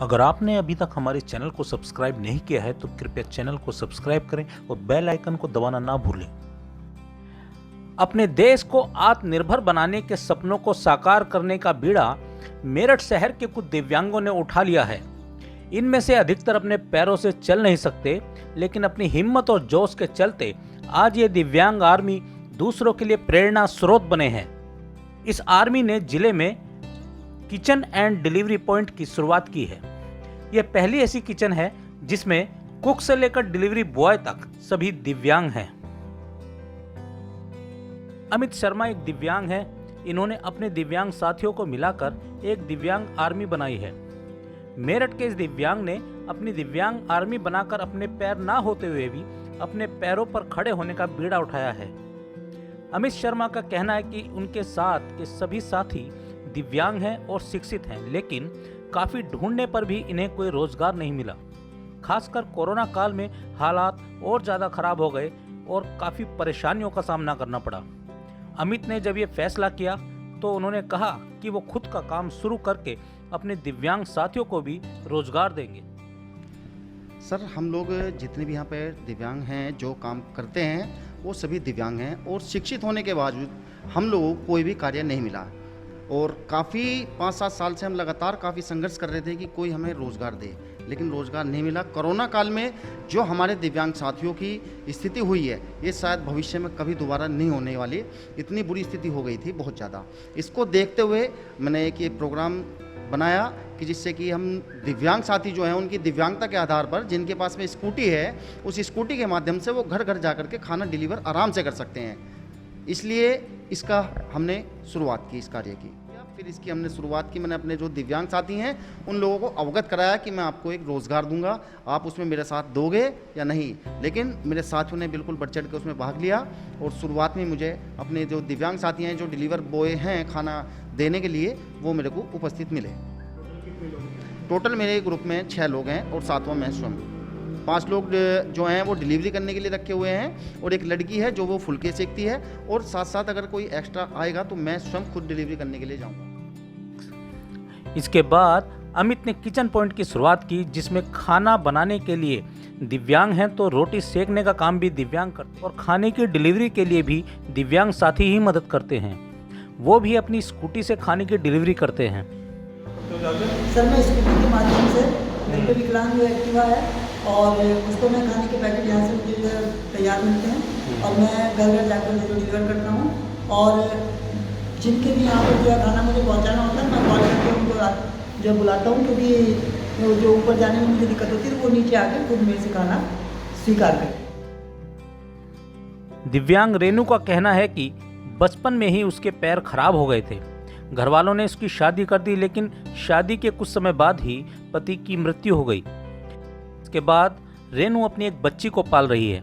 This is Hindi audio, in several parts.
अगर आपने अभी तक हमारे चैनल को सब्सक्राइब नहीं किया है तो कृपया चैनल को सब्सक्राइब करें और बेल आइकन को दबाना ना भूलें। अपने देश को आत्मनिर्भर बनाने के सपनों को साकार करने का बीड़ा मेरठ शहर के कुछ दिव्यांगों ने उठा लिया है। इनमें से अधिकतर अपने पैरों से चल नहीं सकते, लेकिन अपनी हिम्मत और जोश के चलते आज ये दिव्यांग आर्मी दूसरों के लिए प्रेरणा स्रोत बने हैं। इस आर्मी ने जिले में किचन एंड डिलीवरी पॉइंट की शुरुआत की है। यह पहली ऐसी किचन है जिसमें कुक से लेकर डिलीवरी बॉय तक सभी दिव्यांग हैं। अमित शर्मा एक दिव्यांग हैं। इन्होंने अपने दिव्यांग साथियों को मिलाकर एक दिव्यांग आर्मी बनाई है। मेरठ के इस दिव्यांग ने अपनी दिव्यांग आर्मी बनाकर अपने पैर ना होते हुए भी अपने पैरों पर खड़े होने का बीड़ा उठाया है। अमित शर्मा का कहना है कि उनके साथ के सभी साथी दिव्यांग हैं और शिक्षित हैं, लेकिन काफी ढूंढने पर भी इन्हें कोई रोजगार नहीं मिला। खासकर कोरोना काल में हालात और ज्यादा खराब हो गए और काफी परेशानियों का सामना करना पड़ा। अमित ने जब ये फैसला किया तो उन्होंने कहा कि वो खुद का काम शुरू करके अपने दिव्यांग साथियों को भी रोजगार देंगे। सर, हम लोग जितने भी यहाँ पे दिव्यांग हैं जो काम करते हैं वो सभी दिव्यांग हैं और शिक्षित होने के बावजूद हम लोगों को कोई भी कार्य नहीं मिला और काफ़ी 5-7 साल से हम लगातार काफ़ी संघर्ष कर रहे थे कि कोई हमें रोज़गार दे, लेकिन रोज़गार नहीं मिला। कोरोना काल में जो हमारे दिव्यांग साथियों की स्थिति हुई है ये शायद भविष्य में कभी दोबारा नहीं होने वाली, इतनी बुरी स्थिति हो गई थी बहुत ज़्यादा। इसको देखते हुए मैंने एक ये प्रोग्राम बनाया कि जिससे कि हम दिव्यांग साथी जो हैं उनकी दिव्यांगता के आधार पर जिनके पास में स्कूटी है उस स्कूटी के माध्यम से वो घर घर जा कर के खाना डिलीवर आराम से कर सकते हैं। इसलिए इसका हमने शुरुआत की, इस कार्य की। फिर इसकी हमने शुरुआत की, मैंने अपने जो दिव्यांग साथी हैं उन लोगों को अवगत कराया कि मैं आपको एक रोज़गार दूंगा, आप उसमें मेरे साथ दोगे या नहीं। लेकिन मेरे साथियों ने बिल्कुल बढ़ चढ़ के उसमें भाग लिया और शुरुआत में मुझे अपने जो दिव्यांग साथी हैं जो डिलीवर बॉय हैं खाना देने के लिए वो मेरे को उपस्थित मिले। टोटल मेरे ग्रुप में 6 लोग हैं और 7वां मैं स्वयं। 5 लोग जो हैं वो डिलीवरी करने के लिए रखे हुए हैं और एक लड़की है जो वो फुलके सेकती है और साथ साथ अगर कोई एक्स्ट्रा आएगा तो मैं स्वयं खुद डिलीवरी करने के लिए जाऊंगा। इसके बाद अमित ने किचन पॉइंट की शुरुआत की जिसमें खाना बनाने के लिए दिव्यांग हैं तो रोटी सेकने का काम भी दिव्यांग करते हैं और खाने की डिलीवरी के लिए भी दिव्यांग साथी ही मदद करते हैं। वो भी अपनी स्कूटी से खाने की डिलीवरी करते हैं। सर, मैं स्कूटी के माध्यम से घर पे विकलांग जो एक्टिवा है और उसको मैं खाने के पैकेट यहाँ से मुझे तैयार मिलते हैं और मैं घर घर जाकर उनको डिलीवर करता हूँ और जिनके भी यहाँ पर जो है खाना मुझे पहुँचाना होता है मैं कॉल करके उनको जो बुलाता हूँ, क्योंकि जो ऊपर जाने में मुझे दिक्कत होती है वो नीचे आके खुद मेरे से खाना स्वीकार करें। दिव्यांग रेनू का कहना है कि बचपन में ही उसके पैर खराब हो गए थे। घर वालों ने उसकी शादी कर दी, लेकिन शादी के कुछ समय बाद ही पति की मृत्यु हो गई। इसके बाद रेनू अपनी एक बच्ची को पाल रही है।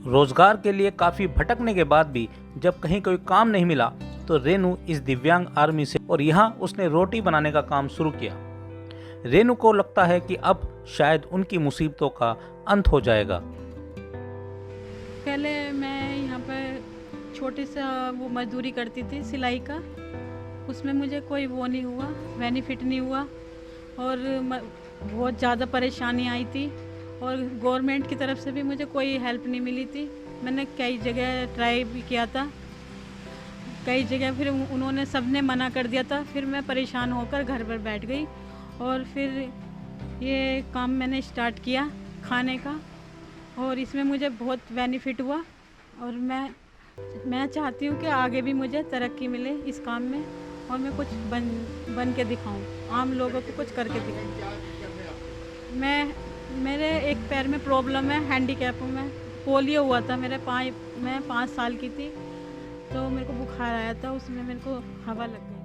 रोजगार के लिए काफी भटकने के बाद भी जब कहीं कोई काम नहीं मिला तो रेनू इस दिव्यांग आर्मी से और यहाँ उसने रोटी बनाने का काम शुरू किया। रेनू को लगता है कि अब शायद उनकी मुसीबतों का अंत हो जाएगा। पहले मैं यहाँ पर छोटे सा वो मजदूरी करती थी सिलाई का, उसमें मुझे कोई वो नहीं हुआ, बेनिफिट नहीं हुआ और बहुत ज़्यादा परेशानी आई थी और गवर्नमेंट की तरफ से भी मुझे कोई हेल्प नहीं मिली थी। मैंने कई जगह ट्राई भी किया था, कई जगह फिर उन्होंने सबने मना कर दिया था। फिर मैं परेशान होकर घर पर बैठ गई और फिर ये काम मैंने स्टार्ट किया खाने का और इसमें मुझे बहुत बेनिफिट हुआ और मैं चाहती हूँ कि आगे भी मुझे तरक्की मिले इस काम में और मैं कुछ बन के दिखाऊं, आम लोगों को कुछ करके दिखाऊं। मेरे एक पैर में प्रॉब्लम है, हैंडीकैप हूँ मैं। पोलियो हुआ था मैं 5 साल की थी तो मेरे को बुखार आया था, उसमें मेरे को हवा लग गई।